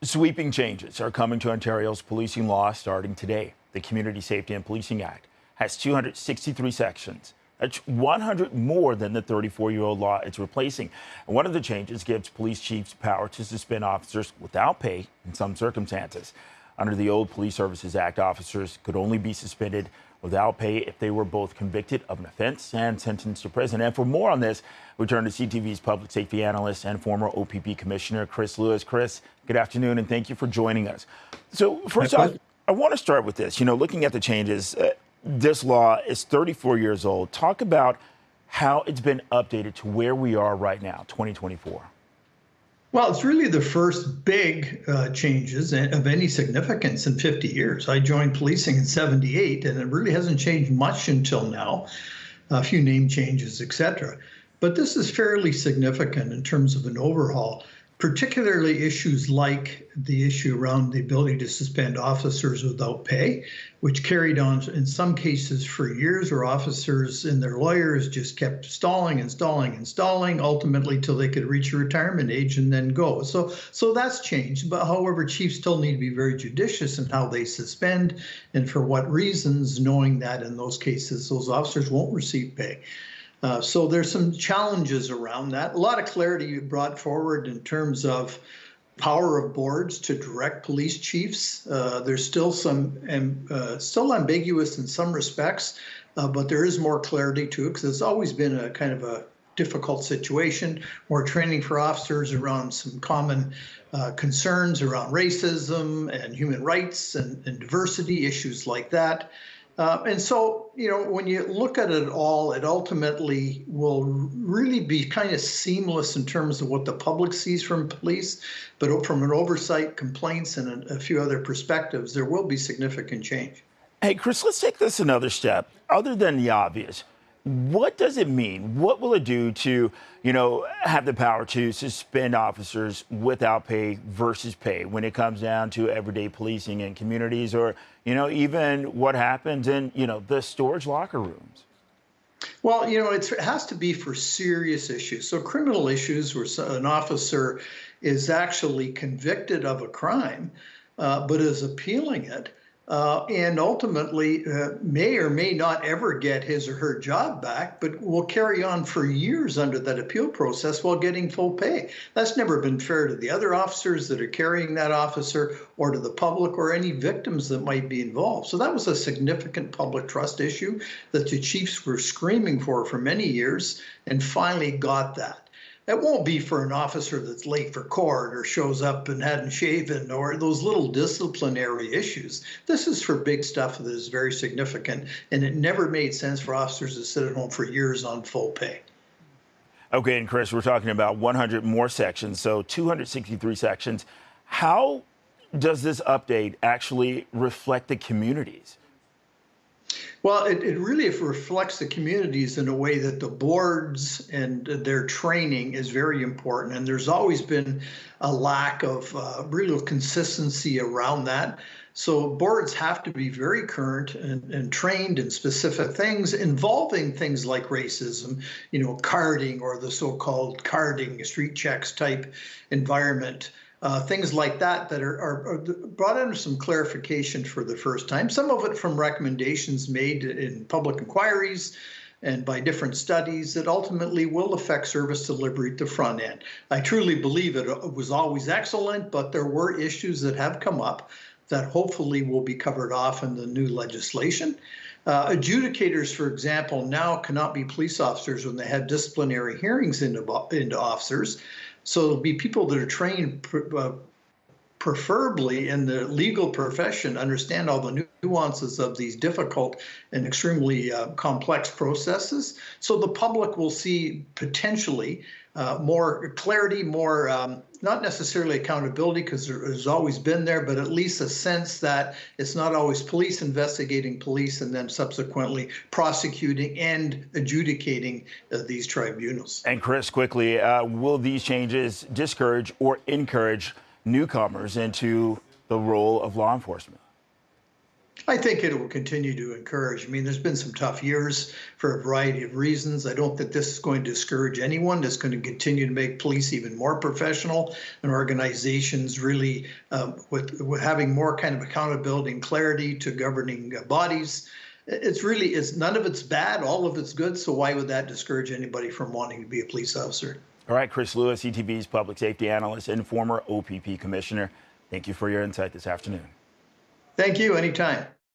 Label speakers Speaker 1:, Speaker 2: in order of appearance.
Speaker 1: Sweeping changes are coming to Ontario's policing law starting today. The Community Safety and Policing Act has 263 sections. That's 100 more than the 34-year-old law it's replacing. And one of the changes gives police chiefs power to suspend officers without pay in some circumstances. Under the old Police Services Act, officers could only be suspended without pay if they were both convicted of an offense and sentenced to prison. And for more on this, we turn to CTV's public safety analyst and former OPP Commissioner Chris Lewis. Chris, good afternoon, and thank you for joining us. So first off, I want to start with this. Looking at the changes, this law is 34 years old. Talk about how it's been updated to where we are right now, 2024.
Speaker 2: Well, it's really the first big changes of any significance in 50 years. I joined policing in '78, and it really hasn't changed much until now. A few name changes, etc. But this is fairly significant in terms of an overhaul, particularly issues like the issue around the ability to suspend officers without pay, which carried on in some cases for years, where officers and their lawyers just kept stalling, ultimately till they could reach a retirement age and then go. So that's changed. But however, chiefs still need to be very judicious in how they suspend and for what reasons, knowing that in those cases, those officers won't receive pay. So there's some challenges around that. A lot of clarity you brought forward in terms of power of boards to direct police chiefs. There's still still ambiguous in some respects, but there is more clarity to it because it's always been a kind of a difficult situation. More training for officers around some common concerns around racism and human rights and diversity, issues like that. And so, when you look at it all, it ultimately will really be kind of seamless in terms of what the public sees from police. But from an oversight, complaints, and a few other perspectives, there will be significant change.
Speaker 1: Hey, Chris, let's take this another step. Other than the obvious, what does it mean? What will it do to, have the power to suspend officers without pay versus pay when it comes down to everyday policing in communities, or, even what happens in, the storage locker rooms?
Speaker 2: Well, it has to be for serious issues. So criminal issues where an officer is actually convicted of a crime, but is appealing it. And ultimately may or may not ever get his or her job back, but will carry on for years under that appeal process while getting full pay. That's never been fair to the other officers that are carrying that officer, or to the public, or any victims that might be involved. So that was a significant public trust issue that the chiefs were screaming for many years, and finally got that. It won't be for an officer that's late for court or shows up and hadn't shaven, or those little disciplinary issues. This is for big stuff that is very significant, and it never made sense for officers to sit at home for years on full pay.
Speaker 1: Okay, and Chris, we're talking about 100 more sections, so 263 sections. How does this update actually reflect the communities?
Speaker 2: Well, it really reflects the communities in a way that the boards and their training is very important. And there's always been a lack of real consistency around that. So boards have to be very current and trained in specific things involving things like racism, carding, or the so-called carding, street checks type environment. Things like that are brought under some clarification for the first time. Some of it from recommendations made in public inquiries and by different studies that ultimately will affect service delivery at the front end. I truly believe it was always excellent, but there were issues that have come up that hopefully will be covered off in the new legislation. Adjudicators, for example, now cannot be police officers when they have disciplinary hearings into officers. So it'll be people that are trained preferably in the legal profession, understand all the nuances of these difficult and extremely complex processes. So the public will see potentially more clarity, more not necessarily accountability, because there's always been there, but at least a sense that it's not always police investigating police and then subsequently prosecuting and adjudicating these tribunals.
Speaker 1: And Chris, quickly, will these changes discourage or encourage newcomers into the role of law enforcement?
Speaker 2: I think it will continue to encourage. I mean, there's been some tough years for a variety of reasons. I don't think this is going to discourage anyone. It's going to continue to make police even more professional and organizations really with having more kind of accountability and clarity to governing bodies. It's none of it's bad, all of it's good. So why would that discourage anybody from wanting to be a police officer?
Speaker 1: All right, Chris Lewis, ETV's public safety analyst and former OPP commissioner. Thank you for your insight this afternoon.
Speaker 2: Thank you. Anytime.